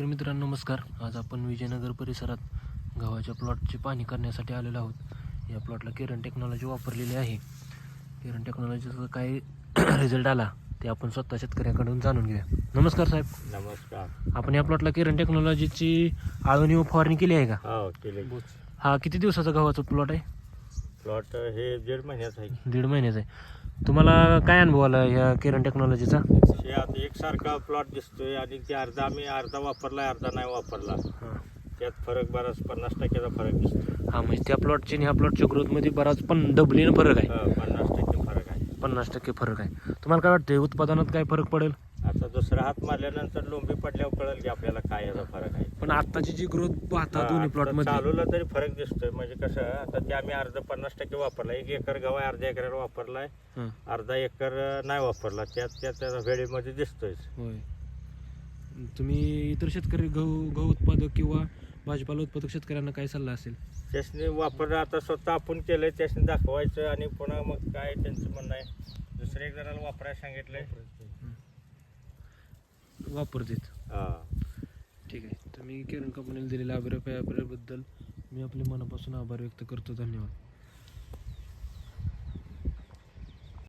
तर मित्रांनो नमस्कार. आज आपण विजयनगर परिसरात गव्हाच्या प्लॉटची पाहणी करण्यासाठी आलेलो आहोत. या प्लॉटला किरण टेक्नॉलॉजी वापरलेली आहे. किरण टेक्नॉलॉजीचा काय रिझल्ट आला ते आपण स्वतः शेतकऱ्याकडून जाणून घेऊया. नमस्कार साहेब. नमस्कार. आपण या प्लॉटला किरण टेक्नॉलॉजीची आळवणी व फवारणी केली आहे का? हो केले. हा किती दिवसाचा गव्हाचा प्लॉट आहे? प्लॉट हे 1.5 महिन्याचा आहे. 1.5 महिन्याचा आहे. तुम्हाला काय अनुभव आला या किरण टेक्नॉलॉजीचा? हे आता एकसारखा प्लॉट दिसतोय आणि ते अर्धा वापरला अर्धा नाही वापरला. हां त्यात फरक बराच 50% फरक दिसतो. हां, म्हणजे त्या प्लॉटची आणि ह्या प्लॉटच्या ग्रोथमध्ये बराच पण डबलीनं फरक आहे. 50% फरक आहे. 50% फरक आहे. तुम्हाला काय वाटतं उत्पादनात काय फरक पडेल? आता दुसरा हात मारल्यानंतर लोंबी पडल्यावर कळेल की आपल्याला काय याचा फरक आहे. पण आत्ताची जी ग्रोथ पाहता दोन्ही प्लॉट आता मध्ये चालूला तरी फरक दिसतोय. म्हणजे कसं आता ते आम्ही अर्धा 50% वापरला. 1 एकर गव्हा अर्ध्या एकरावर वापरलाय. हं, अर्धा एकर नाही वापरला. त्या वेळेमध्ये दिसतोय. होय. तुम्ही इतर शेतकरी गहू उत्पादक किंवा भाजीपाला उत्पादक शेतकऱ्यांना काय सल्ला असेल? त्यासनी वापर आता स्वतः आपण केलंय त्यासनी दाखवायचं आणि पुन्हा मग काय त्यांचं म्हणणं आहे दुसऱ्या एक जणाला वापरायला सांगितलंय. वापरतेत. हा. ठीक आहे. तुम्ही किरण कंपनीला दिलेल्या अभिप्रायाबद्दल मी आपले मनापासून आभार व्यक्त करतो. धन्यवाद.